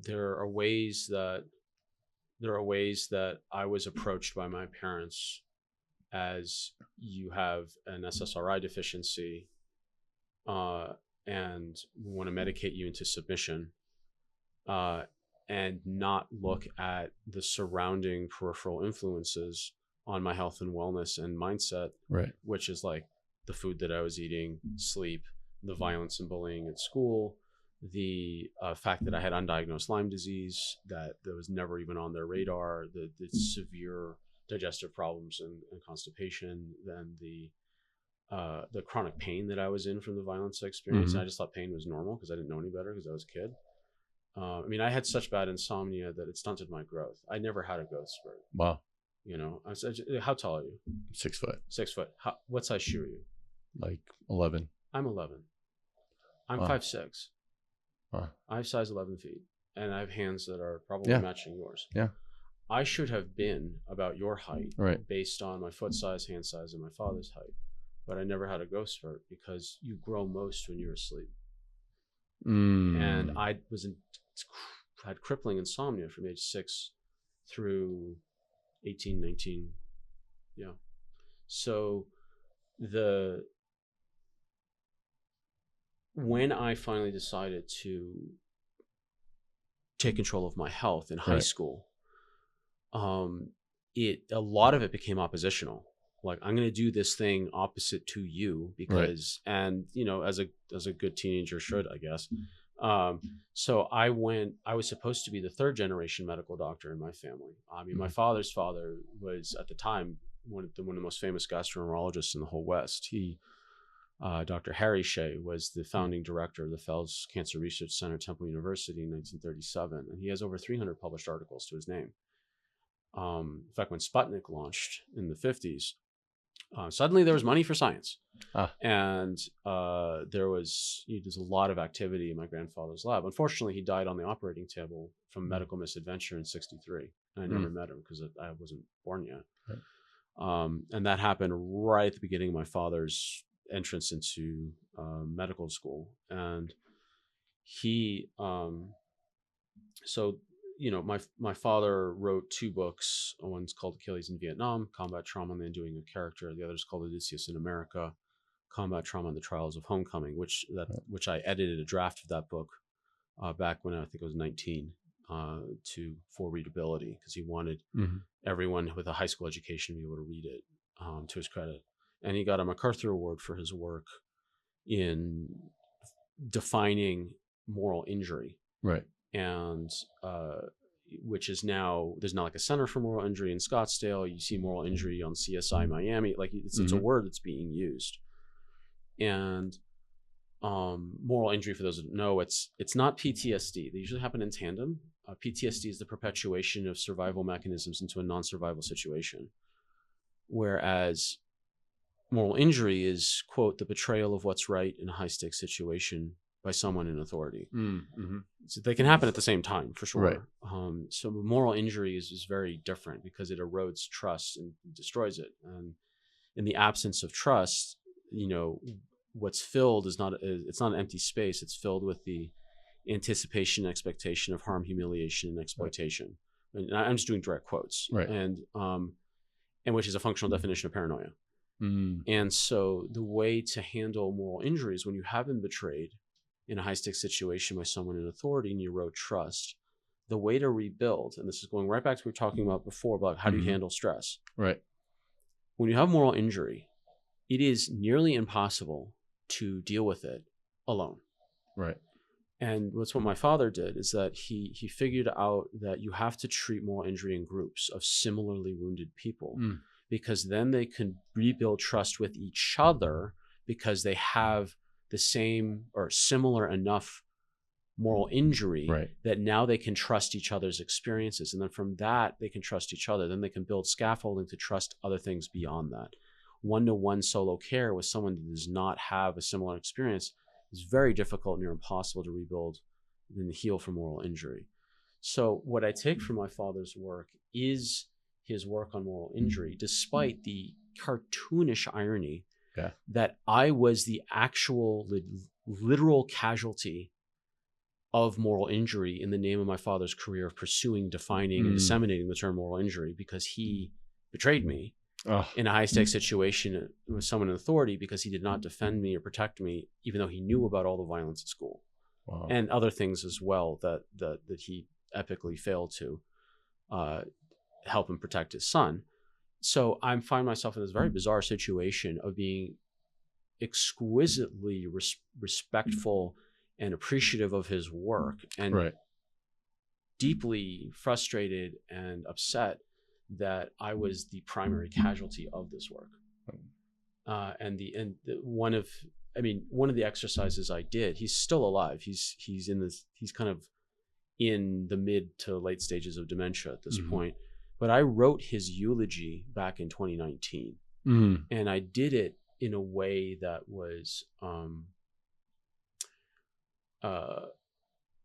there are ways that I was approached by my parents as, you have an SSRI deficiency and we want to medicate you into submission, and not look at the surrounding peripheral influences on my health and wellness and mindset, which is like the food that I was eating, sleep, the violence and bullying at school, the fact that I had undiagnosed Lyme disease, that was never even on their radar, the severe digestive problems and constipation, then the chronic pain that I was in from the violence I experienced. And I just thought pain was normal because I didn't know any better because I was a kid. I had such bad insomnia that it stunted my growth. I never had a growth spurt. Wow. I said, how tall are you? 6 foot. 6 foot. What size shoe are you? Like 11. I'm 11. I'm 5'6". Wow. I have size 11 feet, and I have hands that are probably matching yours. Yeah. I should have been about your height, based on my foot size, hand size, and my father's height. But I never had a growth spurt because you grow most when you're asleep. And I had crippling insomnia from age 6 through 18, 19. Yeah. So when I finally decided to take control of my health in high school, a lot of it became oppositional. Like, I'm going to do this thing opposite to you because, and as a good teenager should, I guess. So I was supposed to be the 3rd generation medical doctor in my family. My father's father was at the time one of the most famous gastroenterologists in the whole West. Dr. Harry Shay was the founding director of the Fels Cancer Research Center at Temple University in 1937. And he has over 300 published articles to his name. In fact, when Sputnik launched in the 50s, suddenly there was money for science. And there's a lot of activity in my grandfather's lab. Unfortunately, he died on the operating table from medical misadventure in 1963. And I never met him because I wasn't born yet. And that happened right at the beginning of my father's entrance into medical school. And he, my father wrote 2 books. One's called Achilles in Vietnam, Combat Trauma and the Undoing of Character. The other's called Odysseus in America, Combat Trauma and the Trials of Homecoming, which I edited a draft of that book back when I think I was 19 for readability, because he wanted everyone with a high school education to be able to read it, to his credit. And he got a MacArthur Award for his work in defining moral injury. And which is now, there's now like a Center for Moral Injury in Scottsdale. You see moral injury on CSI Miami. Like it's a word that's being used. And moral injury, for those that know, it's not PTSD. They usually happen in tandem. PTSD is the perpetuation of survival mechanisms into a non-survival situation, whereas moral injury is, quote, the betrayal of what's right in a high-stakes situation by someone in authority. Mm-hmm. So they can happen at the same time, for sure. Right. So moral injury is very different because it erodes trust and destroys it. And in the absence of trust, what's filled it's not an empty space. It's filled with the anticipation, expectation of harm, humiliation, and exploitation. Right. And I'm just doing direct quotes. Right. And which is a functional definition of paranoia. Mm. And so the way to handle moral injuries when you have been betrayed in a high-stakes situation by someone in authority and you erode trust, the way to rebuild, and this is going right back to what we were talking about before about how do you handle stress. Right. When you have moral injury, it is nearly impossible to deal with it alone. Right. And what's what my father did is that he figured out that you have to treat moral injury in groups of similarly wounded people, because then they can rebuild trust with each other because they have the same or similar enough moral injury that now they can trust each other's experiences. And then from that, they can trust each other. Then they can build scaffolding to trust other things beyond that. One-to-one solo care with someone that does not have a similar experience is very difficult, near impossible to rebuild and heal from moral injury. So what I take from my father's work is his work on moral injury, despite the cartoonish irony that I was the actual literal casualty of moral injury in the name of my father's career of pursuing, defining, and disseminating the term moral injury, because he betrayed me in a high-stakes situation with someone in authority because he did not defend me or protect me, even though he knew about all the violence at school. Wow. And other things as well that he epically failed to help and protect his son. So I find myself in this very bizarre situation of being exquisitely respectful and appreciative of his work, and deeply frustrated and upset that I was the primary casualty of this work. One of the exercises I did, he's still alive. He's kind of in the mid to late stages of dementia at this point. But I wrote his eulogy back in 2019, and I did it in a way that was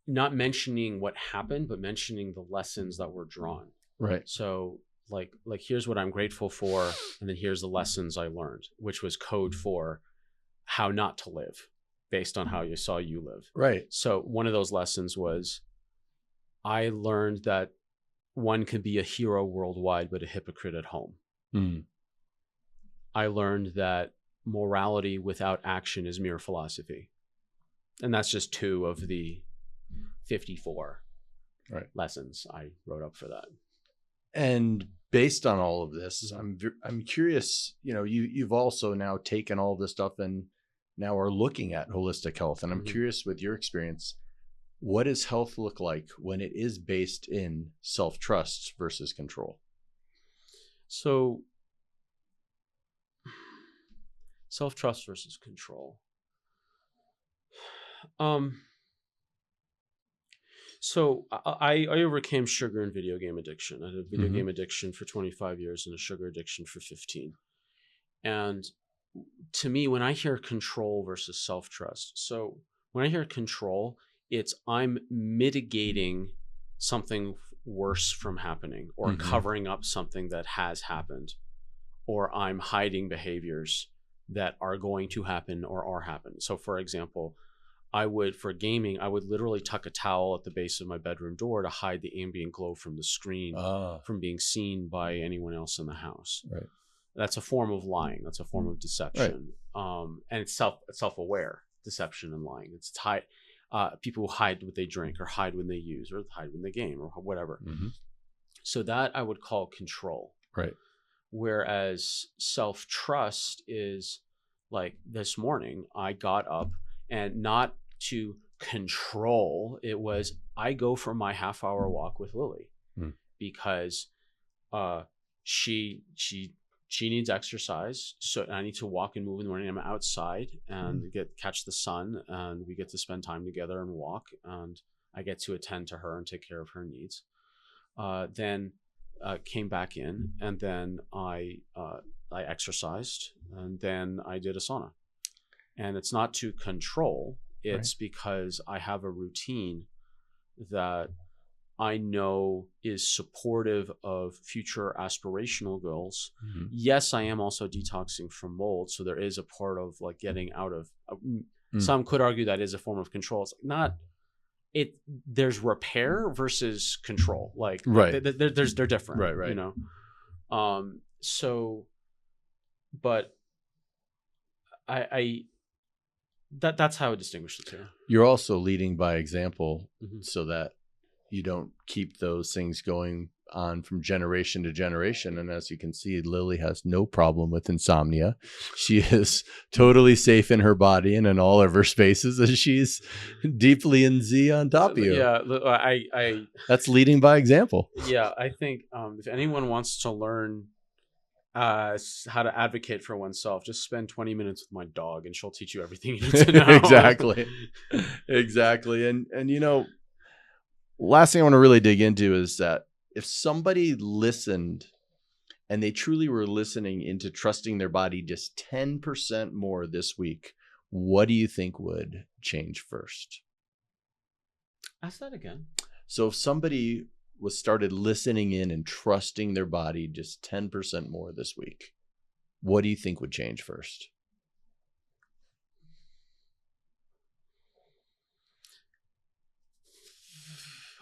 not mentioning what happened, but mentioning the lessons that were drawn. Right. So like here's what I'm grateful for, and then here's the lessons I learned, which was code for how not to live based on how you saw you live. Right. So one of those lessons was I learned that one can be a hero worldwide, but a hypocrite at home. I learned that morality without action is mere philosophy. And that's just 2 of the 54 lessons I wrote up for that. And based on all of this, I'm curious, you've also now taken all this stuff and now are looking at holistic health. And I'm curious, with your experience, what does health look like when it is based in self-trust versus control? So self-trust versus control. So I overcame sugar and video game addiction. I had a video game addiction for 25 years and a sugar addiction for 15. And to me, when I hear control versus self-trust, so when I hear control, it's I'm mitigating something worse from happening, or covering up something that has happened, or I'm hiding behaviors that are going to happen or are happening. So for example, for gaming, I would literally tuck a towel at the base of my bedroom door to hide the ambient glow from the screen from being seen by anyone else in the house. Right. That's a form of lying. That's a form of deception. Right. And it's self-aware deception and lying. It's people who hide what they drink, or hide when they use, or hide when they game, or whatever. So that I would call control. Right. Whereas self-trust is like this morning, I got up, and not to control, it was I go for my half-hour walk with Lily because she needs exercise, so I need to walk and move in the morning. I'm outside and catch the sun, and we get to spend time together and walk, and I get to attend to her and take care of her needs. Then came back in, and then I exercised, and then I did a sauna. And it's not to control, It's because I have a routine that I know is supportive of future aspirational goals. Mm-hmm. Yes, I am also detoxing from mold. So there is a part of like getting out of, some could argue that is a form of control. It's not, there's repair versus control. Like, right. They're different, Right. you know? So, but that's how I distinguish the two. You're also leading by example, Mm-hmm. so that you don't keep those things going on from generation to generation. And as you can see, Lily has no problem with insomnia. She is totally safe in her body and in all of her spaces, and she's deeply in Z on top of you. Yeah, That's leading by example. Yeah, I think if anyone wants to learn how to advocate for oneself, just spend 20 minutes with my dog and she'll teach you everything you need to know. Exactly. And you know, last thing I want to really dig into is that if somebody listened and they truly were listening into trusting their body just 10% more this week, what do you think would change first? Ask that again. So if somebody started listening in and trusting their body just 10% more this week, what do you think would change first?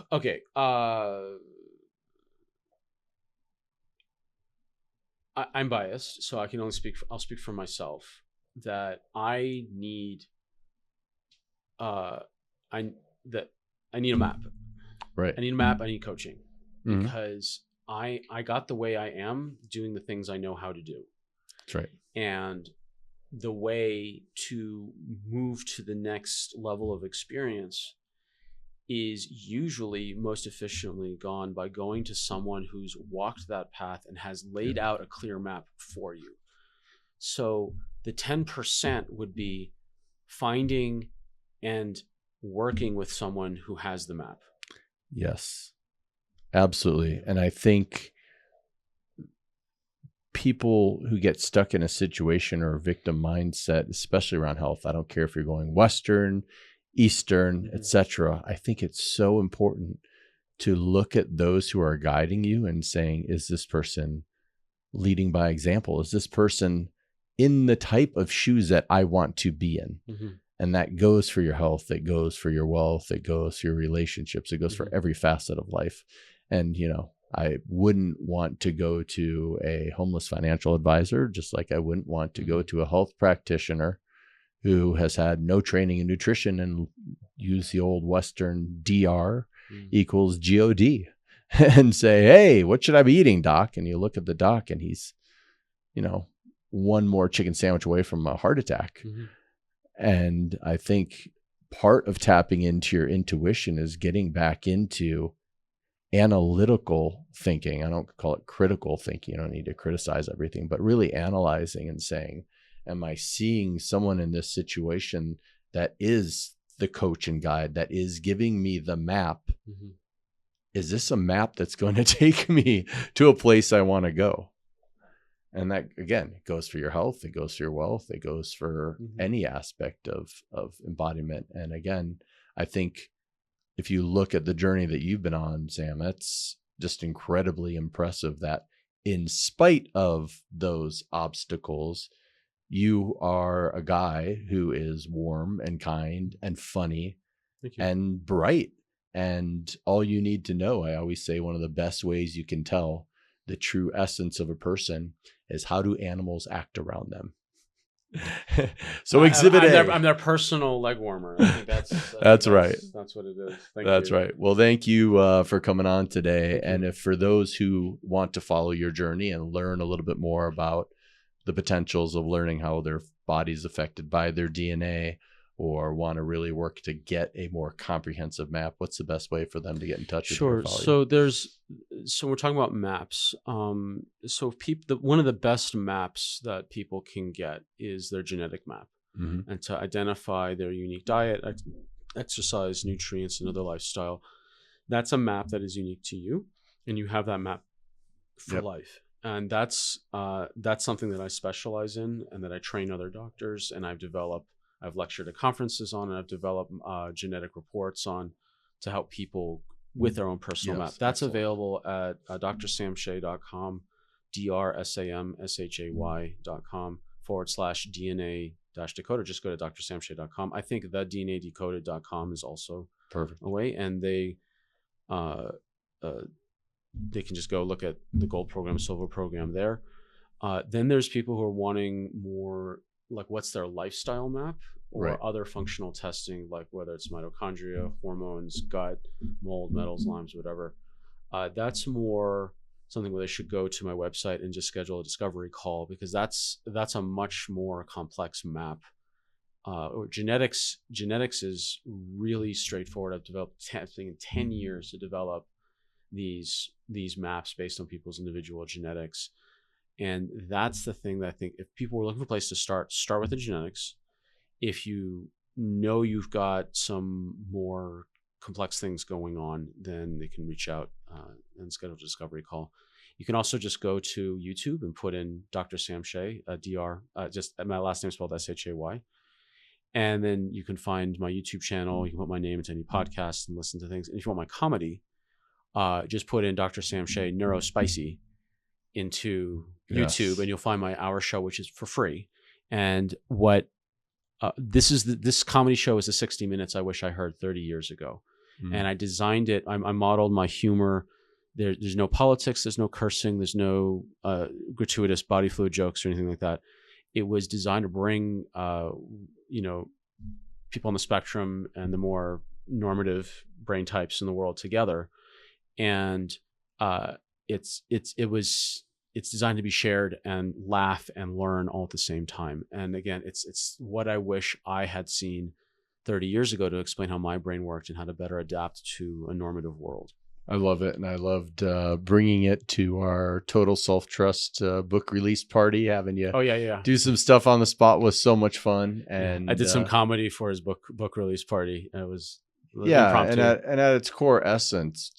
Okay. I'm biased, so I can only I'll speak for myself, that I need I need a map. Right. I need a map. I need coaching, Mm-hmm. because I got the way I am doing the things I know how to do. That's right. And the way to move to the next level of experience is usually most efficiently gone by going to someone who's walked that path and has laid out a clear map for you. So the 10% would be finding and working with someone who has the map. Yes, absolutely. And I think people who get stuck in a situation or a victim mindset, especially around health, I don't care if you're going Western, Eastern, etc. I think it's so important to look at those who are guiding you and saying, is this person leading by example? Is this person in the type of shoes that I want to be in? Mm-hmm. And that goes for your health, it goes for your wealth, it goes for your relationships, it goes for every facet of life. And, you know, I wouldn't want to go to a homeless financial advisor, just like I wouldn't want to go to a health practitioner who has had no training in nutrition and use the old Western DR equals GOD and say, hey, what should I be eating, doc? And you look at the doc and he's, you know, one more chicken sandwich away from a heart attack. Mm-hmm. And I think part of tapping into your intuition is getting back into analytical thinking. I don't call it critical thinking. You don't need to criticize everything, but really analyzing and saying, am I seeing someone in this situation that is the coach and guide, that is giving me the map? Mm-hmm. Is this a map that's going to take me to a place I want to go? And that, again, it goes for your health, it goes for your wealth, it goes for any aspect of embodiment. And again, I think if you look at the journey that you've been on, Sam, it's just incredibly impressive that in spite of those obstacles, you are a guy who is warm and kind and funny and bright. And all you need to know, I always say, one of the best ways you can tell the true essence of a person is how do animals act around them. So exhibit A. I'm their personal leg warmer. I think that's right. That's what it is. That's right. Well, thank you for coming on today. And if for those who want to follow your journey and learn a little bit more about the potentials of learning how their body's affected by their DNA, or want to really work to get a more comprehensive map, what's the best way for them to get in touch with you? Sure. So we're talking about maps. So one of the best maps that people can get is their genetic map, and to identify their unique diet, exercise, nutrients, and other lifestyle. That's a map that is unique to you, and you have that map for life. And that's something that I specialize in, and that I train other doctors, and I've developed I've lectured at conferences on, and I've developed genetic reports on to help people with their own personal map. That's excellent. Available at drsamshay.com, drsamshay.com/DNA-decoded. Just go to drsamshay.com. I think the DNAdecoded.com is also perfect a way, and they can just go look at the gold program, silver program there. Then there's people who are wanting more, like what's their lifestyle map, or other functional testing, like whether it's mitochondria, hormones, gut, mold, metals, limes, whatever. That's more something where they should go to my website and just schedule a discovery call, because that's a much more complex map. Genetics is really straightforward. I've developed 10 years to develop these maps based on people's individual genetics. And that's the thing that I think, if people were looking for a place to start with the genetics. If you know you've got some more complex things going on, then they can reach out and schedule a discovery call. You can also just go to YouTube and put in Dr. Sam Shay, just my last name spelled S-H-A-Y. And then you can find my YouTube channel. You can put my name into any podcast and listen to things. And if you want my comedy, just put in Dr. Sam Shay Neurospicy into YouTube, and you'll find my hour show, which is for free. And what this comedy show is the 60 minutes I wish I heard 30 years ago. And I designed it. I modeled my humor. There's no politics. There's no cursing. There's no gratuitous body fluid jokes or anything like that. It was designed to bring, people on the spectrum and the more normative brain types in the world together. And it's designed to be shared and laugh and learn all at the same time. And again, it's what I wish I had seen 30 years ago to explain how my brain worked and how to better adapt to a normative world. I love it. And I loved bringing it to our Total Self-Trust book release party, having you do some stuff on the spot was so much fun. And I did some comedy for his book release party. And it was impromptu. And at its core essence,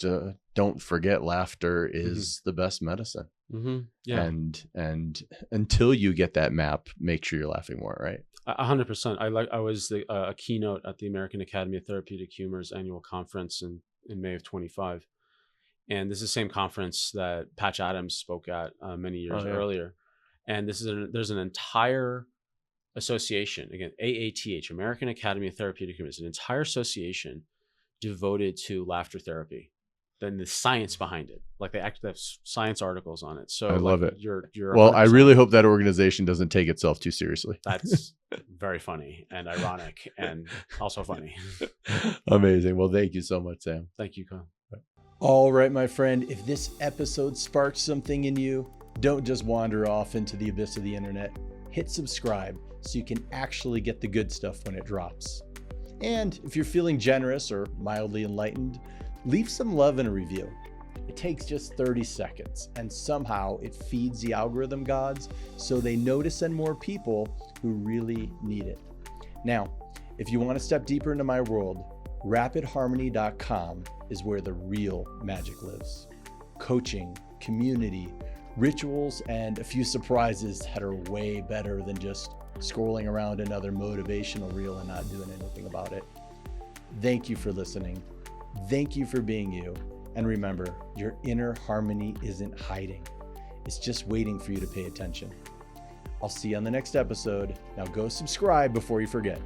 don't forget, laughter is the best medicine. Yeah. And until you get that map, make sure you're laughing more, right? 100%. I was a keynote at the American Academy of Therapeutic Humor's annual conference in May of 25. And this is the same conference that Patch Adams spoke at many years earlier. And there's an entire association, again, AATH, American Academy of Therapeutic Humor, is an entire association devoted to laughter therapy. Then the science behind it, like they actually have science articles on it. So I love it. You're well, I really hope that organization doesn't take itself too seriously. That's very funny and ironic and also funny. Amazing. Well, thank you so much, Sam. Thank you, Kyle. All right, my friend, if this episode sparked something in you, don't just wander off into the abyss of the internet. Hit subscribe so you can actually get the good stuff when it drops. And if you're feeling generous or mildly enlightened, leave some love in a review. It takes just 30 seconds, and somehow it feeds the algorithm gods so they know to send more people who really need it. Now, if you want to step deeper into my world, rapidharmony.com is where the real magic lives. Coaching, community, rituals, and a few surprises that are way better than just scrolling around another motivational reel and not doing anything about it. Thank you for listening. Thank you for being you. And remember, your inner harmony isn't hiding. It's just waiting for you to pay attention. I'll see you on the next episode. Now go subscribe before you forget.